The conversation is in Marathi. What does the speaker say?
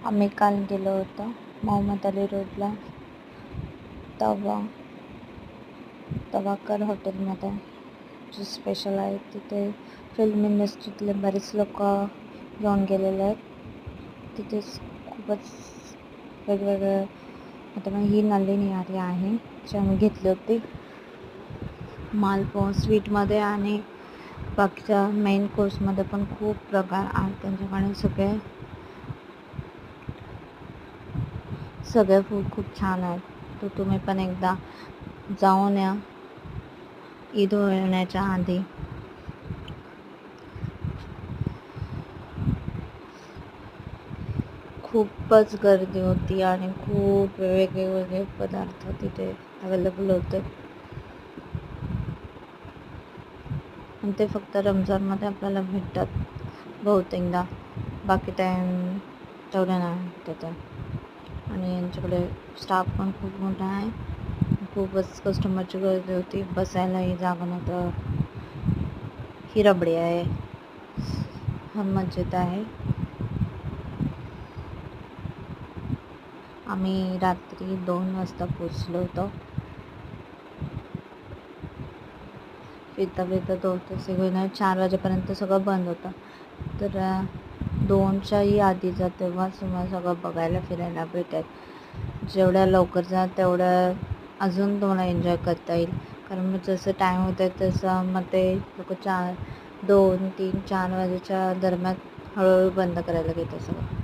आम्ही काल गेलो होतो मोहम्मद अली रोडला तवाकर हॉटेलमध्ये, जे स्पेशल आहे. तिथे फिल्म इंडस्ट्रीतले बरेच लोक येऊन गेलेले आहेत. तिथे खूपच वेगवेगळे, आता ही नलिनी आली आहे जी आम्ही घेतली होती मालपुआ स्वीटमध्ये, आणि बाकीच्या मेन कोर्समध्ये पण खूप प्रकार आहेत त्यांच्याकडे. सगळे फूड खूप छान आहेत. तर तुम्ही पण एकदा जाऊन या ईद होण्याच्या आधी. खूपच गर्दी होती आणि खूप वेगळे पदार्थ तिथे अवेलेबल होते, आणि ते फक्त रमजानमध्ये आपल्याला भेटतात बहुतेकदा, बाकी टाईम तेवढं नाही तिथे. आणि यांच्याकडे स्टाफ पण खूप मोठा आहे. खूपच कस्टमरची गर्दी होती, बसायलाही जागा नव्हतं. ही रबडी आहे, हा मस्जिद आहे. आम्ही रात्री 2 वाजता पोचलो होतो. फिरता 4 वाजेपर्यंत सगळं बंद होतं. तर 2च्याही आधीचा तेव्हाच तुम्हाला सगळं बघायला फिरायला भेटेल. जेवढ्या लवकर जा तेवढं अजून तुम्हाला एन्जॉय करता येईल. कारण मग जसं टाईम होतं तसं मग ते लोक 2, 3, 4 वाजेच्या दरम्यान हळूहळू बंद करायला घेतात सगळं.